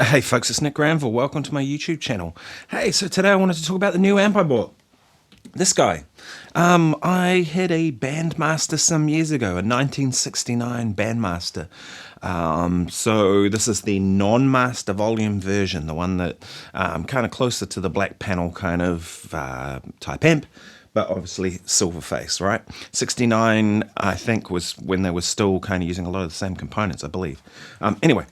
Hey folks, it's Nick Granville. Welcome to my YouTube channel. Hey, so today I wanted to talk about the new amp I bought. This guy. I had a Bandmaster some years ago, a 1969 Bandmaster. So this is the non-master volume version, the one that kind of closer to the black panel kind of type amp, but obviously silver face, right? 69, I think, was when they were still kind of using a lot of the same components, I believe. Anyway.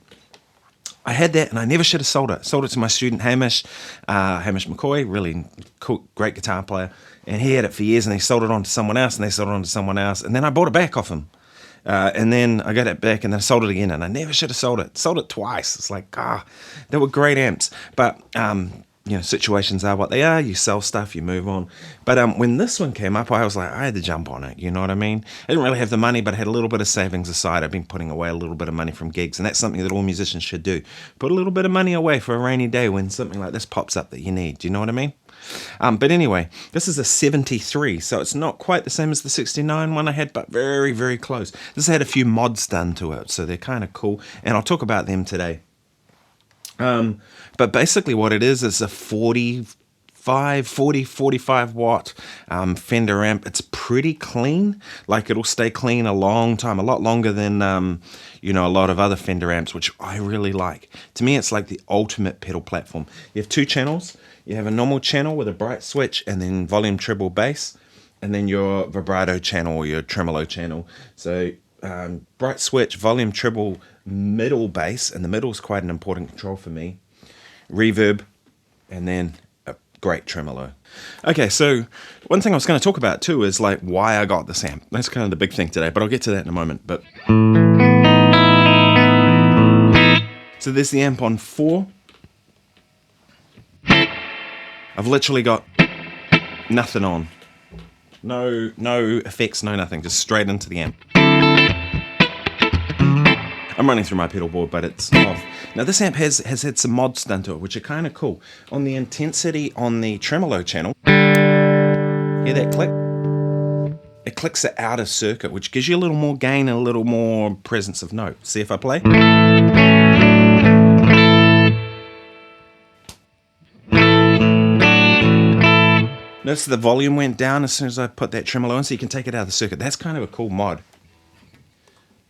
I had that and I never should have sold it. Sold it to my student Hamish McCoy, really cool, great guitar player. And he had it for years and he sold it on to someone else and they sold it on to someone else. And then I bought it back off him. And then I got it back and then I sold it again and I never should have sold it. Sold it twice. It's like, they were great amps. But, situations are what they are. You sell stuff, you move on. But when this one came up, I was like, I had to jump on it. You know what I mean? I didn't really have the money, but I had a little bit of savings aside. I've been putting away a little bit of money from gigs, and that's something that all musicians should do. Put a little bit of money away for a rainy day when something like this pops up that you need. Do you know what I mean? But anyway, this is a 73, so it's not quite the same as the 69 one I had, but very, very close. This had a few mods done to it, so they're kind of cool, and I'll talk about them today. But basically what it is a 45 watt Fender amp. It's pretty clean. Like, it'll stay clean a long time, a lot longer than, a lot of other Fender amps, which I really like. To me, it's like the ultimate pedal platform. You have two channels. You have a normal channel with a bright switch and then volume, treble, bass, and then your vibrato channel or your tremolo channel. So bright switch, volume, treble, middle bass, and the middle is quite an important control for me, reverb, and then a great tremolo. Okay, so one thing I was going to talk about too is like why I got this amp. That's kind of the big thing today, but I'll get to that in a moment. But so there's the amp on 4. I've literally got nothing on. No effects, no nothing, just straight into the amp. I'm running through my pedal board, but it's off. Now this amp has had some mods done to it, which are kind of cool. On the intensity on the tremolo channel, hear that click? It clicks it out of circuit, which gives you a little more gain and a little more presence of note. See if I play? Notice the volume went down as soon as I put that tremolo in, so you can take it out of the circuit. That's kind of a cool mod.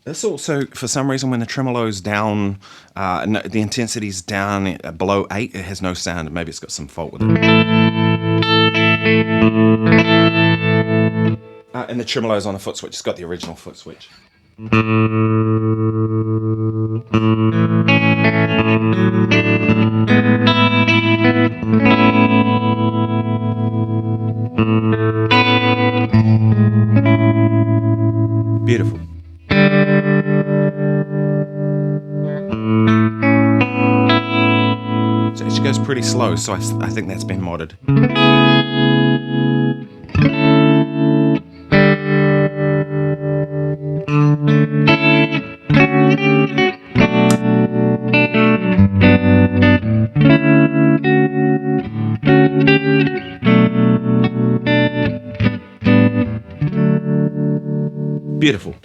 This also, for some reason, when the tremolo's down, the intensity's down below 8, it has no sound. Maybe it's got some fault with it. And the tremolo's on a foot switch. It's got the original foot switch. Beautiful. So it goes pretty slow, so I think that's been modded. Beautiful.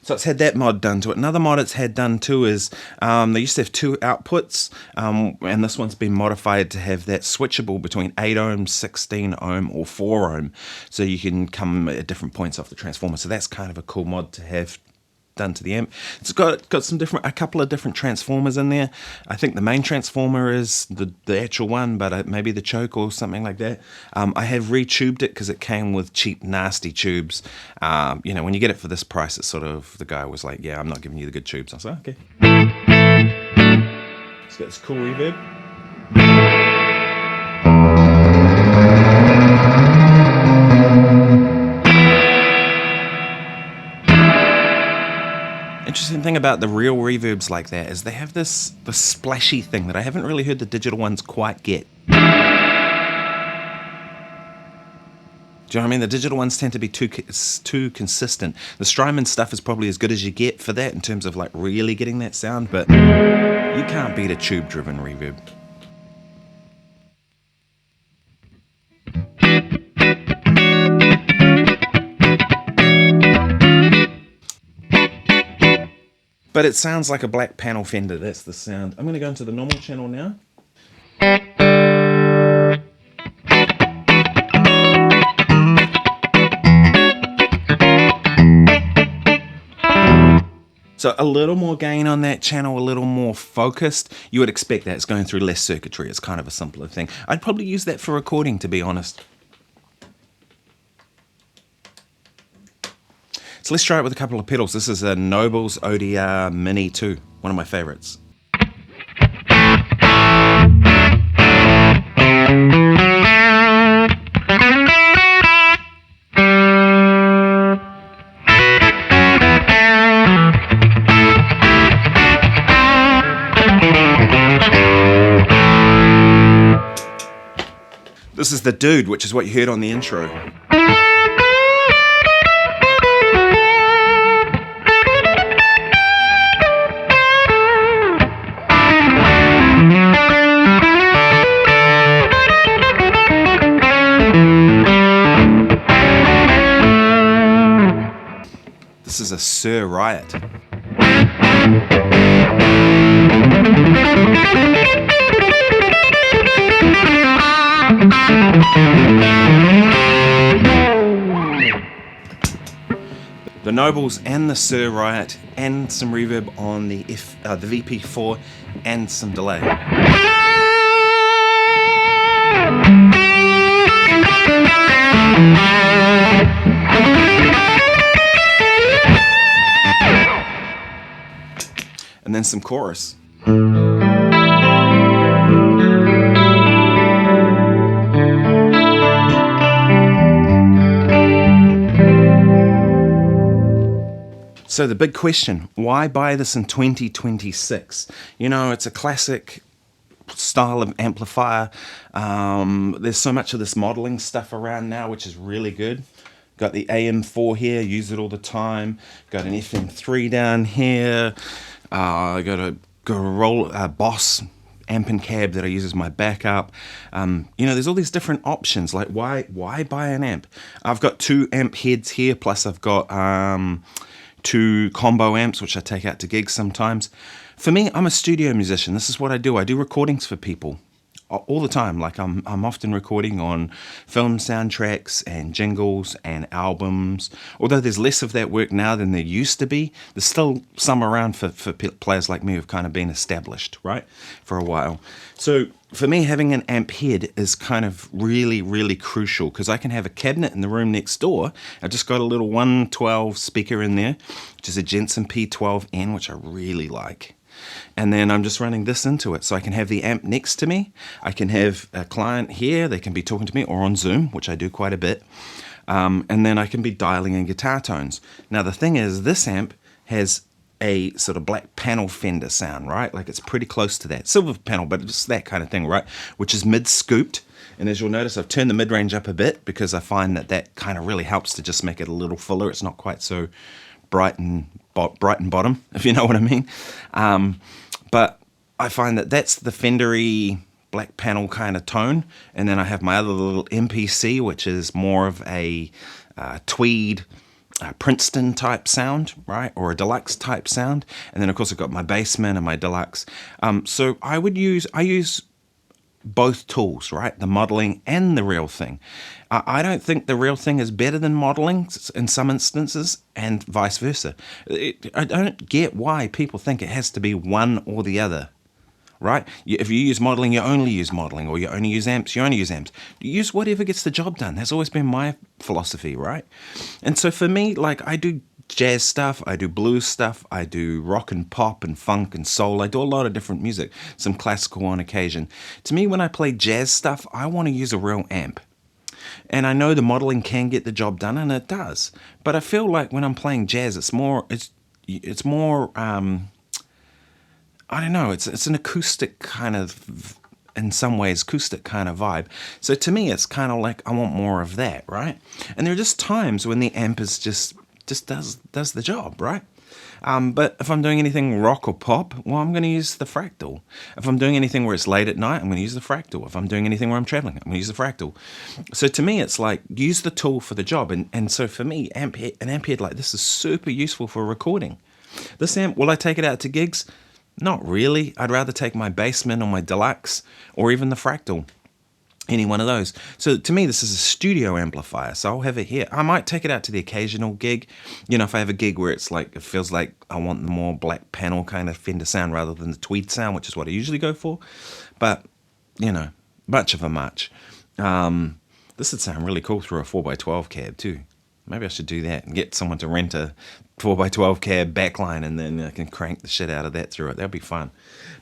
So it's had that mod done to it. Another mod it's had done too is they used to have 2 outputs, and this one's been modified to have that switchable between 8 ohm, 16 ohm, or 4 ohm, so you can come at different points off the transformer. So that's kind of a cool mod to have done to the amp. It's got a couple of different transformers in there. I think the main transformer is the actual one, but maybe the choke or something like that. I have retubed it because it came with cheap, nasty tubes. When you get it for this price, it's sort of, the guy was like, yeah, I'm not giving you the good tubes. I was like, okay. It's got this cool reverb. Interesting thing about the real reverbs like that is they have this splashy thing that I haven't really heard the digital ones quite get. Do you know what I mean? The digital ones tend to be too consistent. The Strymon stuff is probably as good as you get for that in terms of like really getting that sound, but you can't beat a tube-driven reverb. But it sounds like a black panel Fender. That's the sound. I'm going to go into the normal channel now. So a little more gain on that channel, a little more focused. You would expect that. It's going through less circuitry. It's kind of a simpler thing. I'd probably use that for recording, to be honest. So let's try it with a couple of pedals. This is a Nobel's ODR Mini 2, one of my favorites. This is the Dude, which is what you heard on the intro. This is a Suhr Riot. The Nobels and the Suhr Riot and some reverb on the VP4 and some delay. And then some chorus. So the big question, why buy this in 2026? You know, it's a classic style of amplifier. There's so much of this modeling stuff around now, which is really good. Got the AM4 here, use it all the time. Got an FM3 down here. I got a Boss amp and cab that I use as my backup. You know, there's all these different options. Like, why buy an amp? I've got 2 amp heads here, plus I've got 2 combo amps, which I take out to gigs sometimes. For me, I'm a studio musician. This is what I do. I do recordings for people all the time. Like I'm often recording on film soundtracks and jingles and albums. Although there's less of that work now than there used to be, there's still some around for players like me who've kind of been established, right, for a while. So for me, having an amp head is kind of really, really crucial, because I can have a cabinet in the room next door. I just got a little 112 speaker in there, which is a Jensen P12N, which I really like. And then I'm just running this into it, so I can have the amp next to me. I can have a client here, they can be talking to me, or on Zoom, which I do quite a bit. And then I can be dialing in guitar tones. Now the thing is, this amp has a sort of black panel Fender sound, right? Like it's pretty close to that. Silver panel, but it's that kind of thing, right? Which is mid-scooped. And as you'll notice, I've turned the mid-range up a bit, because I find that kind of really helps to just make it a little fuller. It's not quite so bright and bottom, if you know what I mean. But I find that's the Fendery black panel kind of tone. And then I have my other little MPC, which is more of a tweed Princeton type sound, right? Or a deluxe type sound. And then of course I've got my Bassman and my deluxe. So I use both tools, right? The modeling and the real thing. I don't think the real thing is better than modeling in some instances, and vice versa. I don't get why people think it has to be one or the other, right? If you use modeling, you only use modeling, or you only use amps, you only use amps. Use whatever gets the job done. That's always been my philosophy, right? And so for me, like, I do jazz stuff, I do blues stuff, I do rock and pop and funk and soul. I do a lot of different music, some classical on occasion. To me, when I play jazz stuff, I want to use a real amp. And I know the modeling can get the job done, and it does. But I feel like when I'm playing jazz, it's more I don't know, it's an acoustic kind of, in some ways, acoustic kind of vibe. So to me, it's kind of like I want more of that, right? And there are just times when the amp is just does the job, right? But if I'm doing anything rock or pop, well, I'm going to use the Fractal. If I'm doing anything where it's late at night, I'm going to use the Fractal. If I'm doing anything where I'm traveling, I'm going to use the Fractal. So to me, it's like, use the tool for the job. And so for me, an amp head like this is super useful for recording. This amp, will I take it out to gigs? Not really. I'd rather take my Bassman or my Deluxe or even the Fractal. Any one of those. So to me, this is a studio amplifier, so I'll have it here. I might take it out to the occasional gig. You know, if I have a gig where it's like, it feels like I want the more black panel kind of Fender sound rather than the tweed sound, which is what I usually go for. But, you know, much of a much. This would sound really cool through a 4x12 cab too. Maybe I should do that and get someone to rent a 4x12 cab backline, and then I can crank the shit out of that through it. That'd be fun.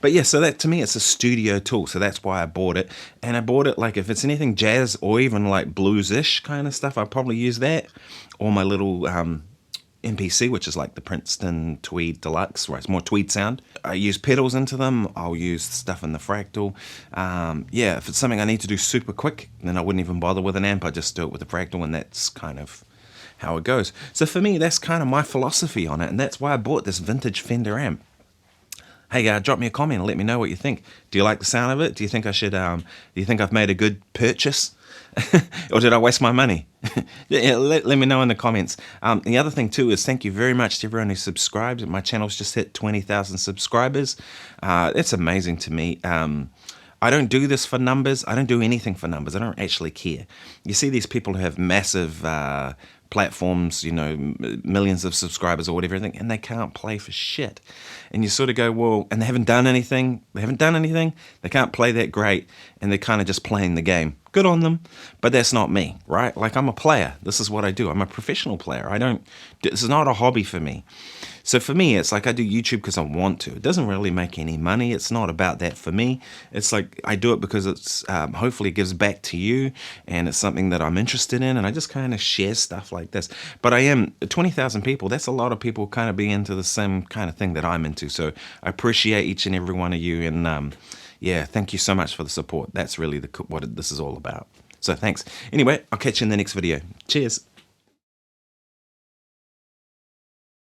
But yeah, so that to me, it's a studio tool. So that's why I bought it. And I bought it like if it's anything jazz or even like blues-ish kind of stuff, I'll probably use that. Or my little MPC, which is like the Princeton Tweed Deluxe, right? It's more tweed sound. I use pedals into them. I'll use stuff in the Fractal. Yeah, if it's something I need to do super quick, then I wouldn't even bother with an amp. I just do it with the Fractal, and that's kind of how it goes. So for me, that's kind of my philosophy on it, and that's why I bought this vintage Fender amp. Hey, drop me a comment and let me know what you think. Do you like the sound of it? Do you think I should? Do you think I've made a good purchase, or did I waste my money? Yeah, let me know in the comments. The other thing too is thank you very much to everyone who subscribes. My channel's just hit 20,000 subscribers. It's amazing to me. I don't do this for numbers. I don't do anything for numbers. I don't actually care. You see these people who have massive platforms, you know, millions of subscribers or whatever, and they can't play for shit. And you sort of go, well, and they haven't done anything. They can't play that great, and they're kind of just playing the game. Good on them, but that's not me, right? Like, I'm a player. This is what I do. I'm a professional player. This is not a hobby for me. So for me, it's like I do YouTube because I want to. It doesn't really make any money. It's not about that for me. It's like I do it because it's hopefully it gives back to you, and it's something that I'm interested in, and I just kind of share stuff like this. But 20,000 people, that's a lot of people kind of being into the same kind of thing that I'm into. So I appreciate each and every one of you, and yeah, thank you so much for the support. That's really what this is all about. So thanks. Anyway, I'll catch you in the next video. Cheers.